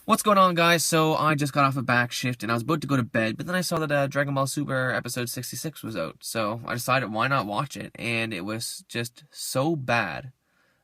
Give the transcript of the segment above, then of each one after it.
What's going on, guys? So I just got off a back shift and I was about to go to bed, but then I saw that Dragon Ball Super episode 66 was out. So I decided why not watch it, and it was just so bad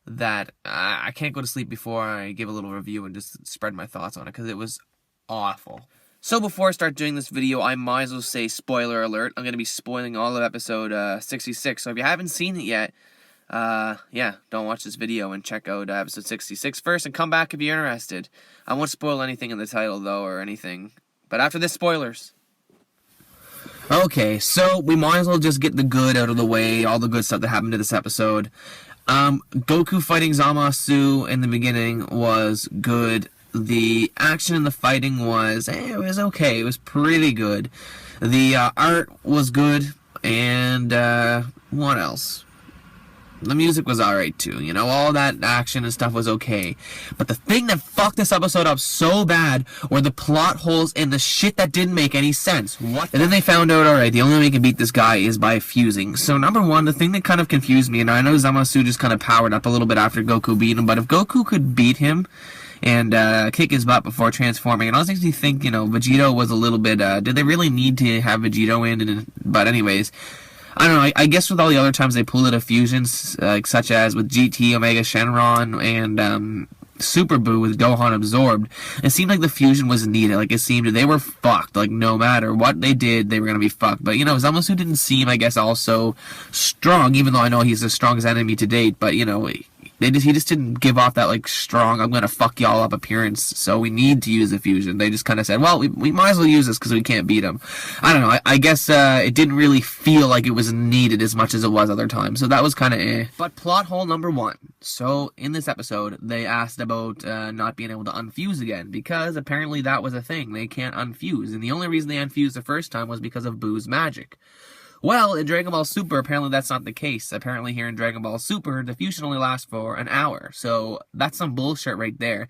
that I can't go to sleep before I give a little review and just spread my thoughts on it, because it was awful. So before I start doing this video, I might as well say spoiler alert. I'm going to be spoiling all of episode 66, so if you haven't seen it yet, yeah, don't watch this video and check out episode 66 first and come back if you're interested. I won't spoil anything in the title, though, or anything. But after this, spoilers. Okay, so we might as well just get the good out of the way, all the good stuff that happened to this episode. Goku fighting Zamasu in the beginning was good. The action and the fighting was, it was okay. It was pretty good. The art was good, and what else? The music was alright too, you know, all that action and stuff was okay. But the thing that fucked this episode up so bad were the plot holes and the shit that didn't make any sense. What? And then they found out, alright, the only way we can beat this guy is by fusing. So number one, the thing that kind of confused me, and I know Zamasu just kind of powered up a little bit after Goku beat him, but if Goku could beat him and kick his butt before transforming, and I also think, you know, Vegito was a little bit, did they really need to have Vegito in? But anyways, I don't know, I guess with all the other times they pulled out of fusions, such as with GT, Omega Shenron, and Super Buu with Gohan absorbed, it seemed like the fusion was needed. Like, it seemed they were fucked. Like, no matter what they did, they were gonna be fucked. But, you know, Zamasu didn't seem, I guess, also strong, even though I know he's the strongest enemy to date. But, you know, he just didn't give off that, like, strong, I'm gonna fuck y'all up appearance, so we need to use the fusion. They just kind of said, well, we might as well use this because we can't beat him. I don't know, I guess it didn't really feel like it was needed as much as it was other times, so that was kind of eh. But plot hole number one. So, in this episode, they asked about not being able to unfuse again, because apparently that was a thing. They can't unfuse, and the only reason they unfused the first time was because of Buu's magic. Well, in Dragon Ball Super, apparently that's not the case. Apparently here in Dragon Ball Super, the fusion only lasts for an hour. So that's some bullshit right there.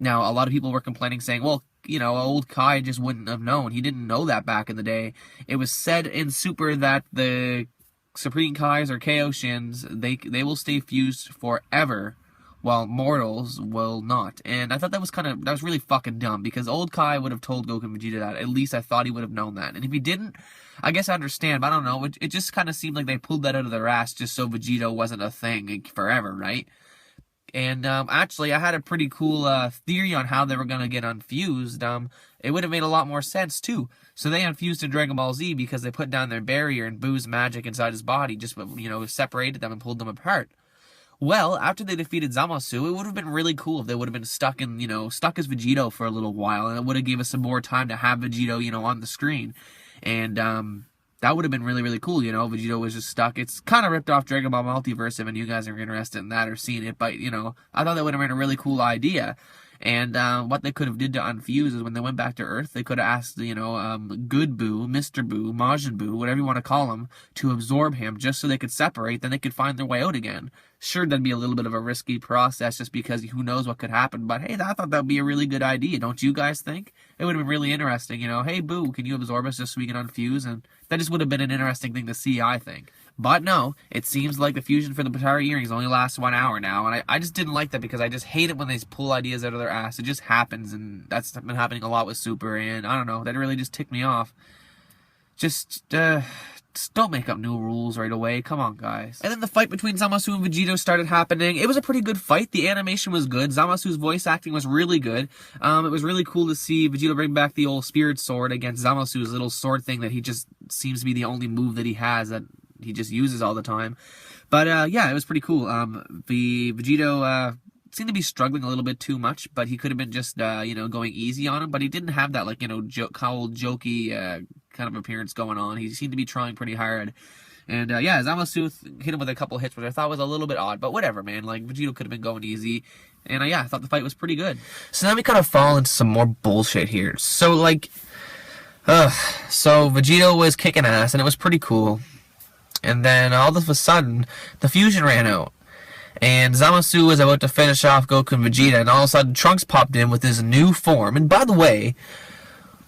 Now, a lot of people were complaining, saying, well, you know, old Kai just wouldn't have known. He didn't know that back in the day. It was said in Super that the Supreme Kais or Kaioshins, they will stay fused forever, while mortals will not. And I thought that was really fucking dumb, because old Kai would have told Goku and Vegeta that. At least I thought he would have known that. And if he didn't, I guess I understand, but I don't know. It just kind of seemed like they pulled that out of their ass just so Vegito wasn't a thing forever, right? And actually, I had a pretty cool theory on how they were going to get unfused. It would have made a lot more sense, too. So they unfused in Dragon Ball Z because they put down their barrier, and Buu's magic inside his body just, you know, separated them and pulled them apart. Well, after they defeated Zamasu, it would have been really cool if they would have been stuck as Vegito for a little while, and it would have given us some more time to have Vegito, you know, on the screen. And, that would have been really, really cool, you know, Vegito was just stuck. It's kind of ripped off Dragon Ball Multiverse, if you guys are interested in that or seeing it, but, you know, I thought that would have been a really cool idea. And what they could have did to unfuse is when they went back to Earth, they could have asked, you know, Good Buu, Mr. Buu, Majin Buu, whatever you want to call him, to absorb him just so they could separate, then they could find their way out again. Sure, that'd be a little bit of a risky process just because who knows what could happen, but hey, I thought that would be a really good idea, don't you guys think? It would have been really interesting, you know, hey Buu, can you absorb us just so we can unfuse? And that just would have been an interesting thing to see, I think. But no, it seems like the fusion for the Batara earrings only lasts 1 hour now, and I just didn't like that because I just hate it when they pull ideas out of their ass. It just happens, and that's been happening a lot with Super, and I don't know, that really just ticked me off. Just don't make up new rules right away. Come on, guys. And then the fight between Zamasu and Vegito started happening. It was a pretty good fight. The animation was good. Zamasu's voice acting was really good. It was really cool to see Vegito bring back the old spirit sword against Zamasu's little sword thing that he just seems to be the only move that he has that he just uses all the time. But, yeah, it was pretty cool. The Vegito, seemed to be struggling a little bit too much, but he could have been just, you know, going easy on him, but he didn't have that, like, you know, cold, jokey, kind of appearance going on. He seemed to be trying pretty hard. And, yeah, Zamasu hit him with a couple hits, which I thought was a little bit odd, but whatever, man. Like, Vegito could have been going easy. And, yeah, I thought the fight was pretty good. So then we kind of fall into some more bullshit here. So, like, so Vegito was kicking ass, and it was pretty cool. And then, all of a sudden, the fusion ran out. And Zamasu was about to finish off Goku and Vegeta, and all of a sudden Trunks popped in with his new form. And by the way,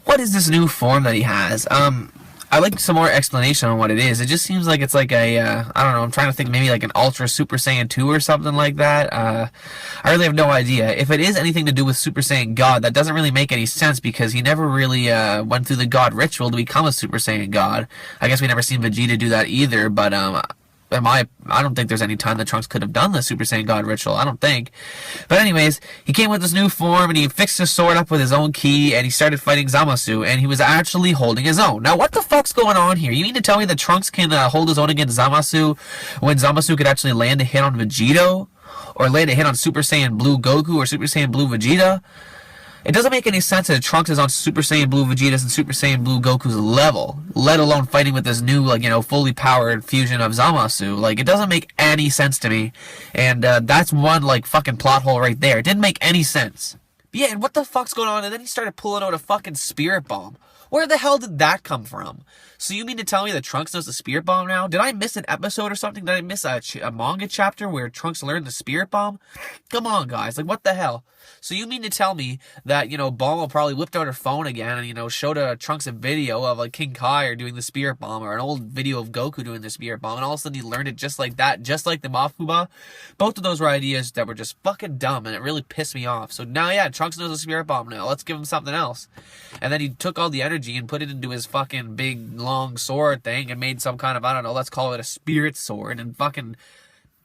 what is this new form that he has? I I like some more explanation on what it is. It just seems like it's like a, I don't know, I'm trying to think maybe like an Ultra Super Saiyan 2 or something like that. I really have no idea. If it is anything to do with Super Saiyan God, that doesn't really make any sense because he never really went through the God ritual to become a Super Saiyan God. I guess we never seen Vegeta do that either, but I don't think there's any time that Trunks could have done the Super Saiyan God ritual. I don't think. But anyways, he came with this new form and he fixed his sword up with his own ki and he started fighting Zamasu and he was actually holding his own. Now, what the fuck's going on here? You mean to tell me that Trunks can hold his own against Zamasu when Zamasu could actually land a hit on Vegito? Or land a hit on Super Saiyan Blue Goku or Super Saiyan Blue Vegeta? It doesn't make any sense that Trunks is on Super Saiyan Blue Vegeta's and Super Saiyan Blue Goku's level, let alone fighting with this new, like, you know, fully powered fusion of Zamasu. Like, it doesn't make any sense to me. And that's one, like, fucking plot hole right there. It didn't make any sense. But yeah, and what the fuck's going on? And then he started pulling out a fucking spirit bomb. Where the hell did that come from? So you mean to tell me that Trunks knows the spirit bomb now? Did I miss an episode or something? Did I miss a manga chapter where Trunks learned the spirit bomb? Come on, guys. Like, what the hell? So you mean to tell me that, you know, Bulma probably whipped out her phone again and, you know, showed Trunks a video of, like, King Kai doing the spirit bomb or an old video of Goku doing the spirit bomb and all of a sudden he learned it just like that, just like the Mafuba? Both of those were ideas that were just fucking dumb and it really pissed me off. So now, yeah, Trunks knows the spirit bomb now. Let's give him something else. And then he took all the energy and put it into his fucking big, long sword thing and made some kind of, I don't know, let's call it a spirit sword and fucking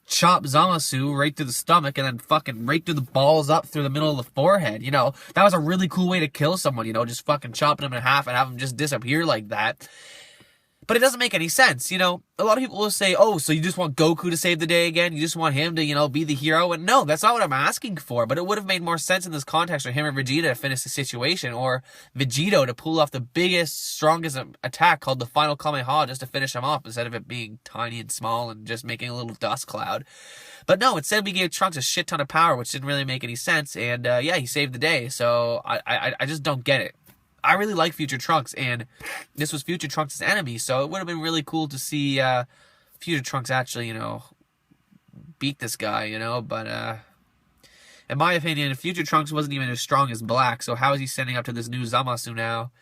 chop Zamasu right through the stomach and then fucking right through the balls up through the middle of the forehead. You know, that was a really cool way to kill someone, you know, just fucking chopping him in half and have him just disappear like that. But it doesn't make any sense, you know. A lot of people will say, oh, so you just want Goku to save the day again? You just want him to, you know, be the hero? And no, that's not what I'm asking for. But it would have made more sense in this context for him or Vegeta to finish the situation. Or Vegito to pull off the biggest, strongest attack called the Final Kamehameha just to finish him off instead of it being tiny and small and just making a little dust cloud. But no, instead we gave Trunks a shit ton of power, which didn't really make any sense. And yeah, he saved the day. So I just don't get it. I really like Future Trunks, and this was Future Trunks' enemy, so it would have been really cool to see Future Trunks actually, you know, beat this guy, you know, but in my opinion, Future Trunks wasn't even as strong as Black, so how is he standing up to this new Zamasu now?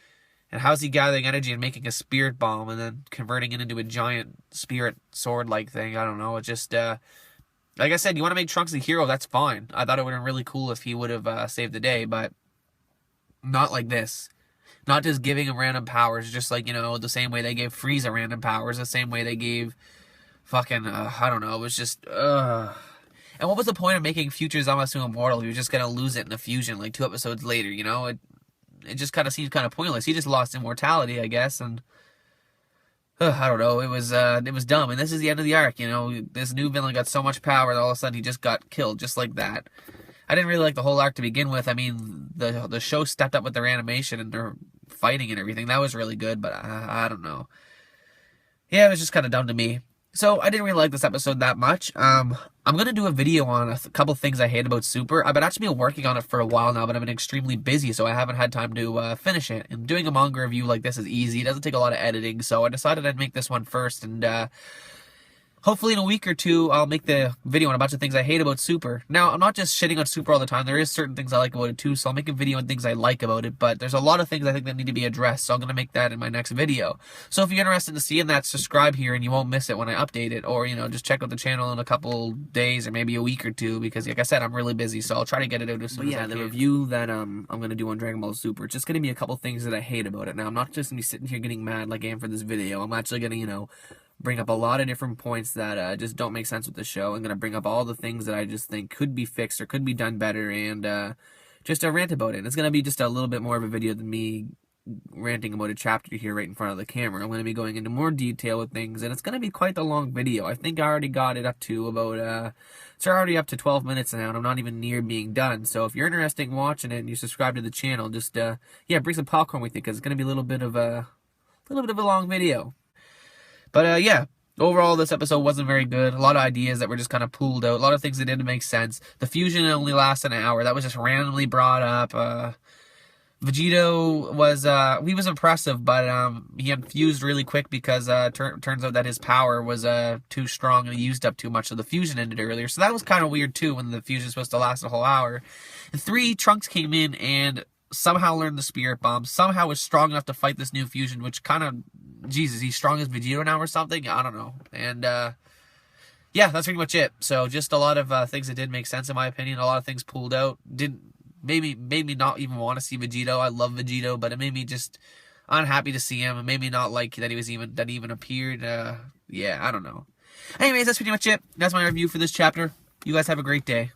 And how is he gathering energy and making a spirit bomb and then converting it into a giant spirit sword-like thing? I don't know, it just, like I said, you want to make Trunks the hero, that's fine. I thought it would have been really cool if he would have saved the day, but not like this. Not just giving him random powers, just like, you know, the same way they gave Frieza random powers, the same way they gave fucking, I don't know, it was just, And what was the point of making Future Zamasu immortal? He was just gonna lose it in a fusion, like 2 episodes later, you know? It just kind of seemed kind of pointless. He just lost immortality, I guess, and I don't know, it was dumb. And this is the end of the arc, you know? This new villain got so much power that all of a sudden he just got killed, just like that. I didn't really like the whole arc to begin with. I mean, the show stepped up with their animation and their fighting and everything. That was really good, but I don't know. Yeah, it was just kind of dumb to me. So, I didn't really like this episode that much. I'm going to do a video on a couple things I hate about Super. I've actually been working on it for a while now, but I've been extremely busy, so I haven't had time to finish it. And doing a manga review like this is easy. It doesn't take a lot of editing, so I decided I'd make this one first, and hopefully in a week or 2, I'll make the video on a bunch of things I hate about Super. Now, I'm not just shitting on Super all the time. There is certain things I like about it too, so I'll make a video on things I like about it, but there's a lot of things I think that need to be addressed, so I'm going to make that in my next video. So if you're interested in seeing that, subscribe here and you won't miss it when I update it, or, you know, just check out the channel in a couple days or maybe a week or 2, because like I said, I'm really busy, so I'll try to get it out as soon as I can. The review that I'm going to do on Dragon Ball Super, it's just going to be a couple things that I hate about it. Now, I'm not just going to be sitting here getting mad like I am for this video. I'm actually going to, you know, bring up a lot of different points that just don't make sense with the show. I'm going to bring up all the things that I just think could be fixed or could be done better, and just a rant about it. It's going to be just a little bit more of a video than me ranting about a chapter here right in front of the camera. I'm going to be going into more detail with things, and it's going to be quite a long video. I think I already got it up to about, it's already up to 12 minutes now, and I'm not even near being done. So if you're interested in watching it and you subscribe to the channel, just, yeah, bring some popcorn with you, because it's going to be a little bit of a long video. But, yeah, overall, this episode wasn't very good. A lot of ideas that were just kind of pulled out. A lot of things that didn't make sense. The fusion only lasted an hour. That was just randomly brought up. Vegito was, he was impressive, but he unfused really quick because turns out that his power was too strong and he used up too much of the fusion ended earlier. So that was kind of weird, too, when the fusion was supposed to last a whole hour. And 3, Trunks came in and somehow learned the Spirit Bomb, somehow is strong enough to fight this new fusion, which kind of, Jesus, he's strong as Vegito now or something? I don't know. And, yeah, that's pretty much it. So just a lot of things that did make sense in my opinion. A lot of things pulled out. Made me not even want to see Vegito. I love Vegito, but it made me just unhappy to see him. It made me not like that he even appeared. Yeah, I don't know. Anyways, that's pretty much it. That's my review for this chapter. You guys have a great day.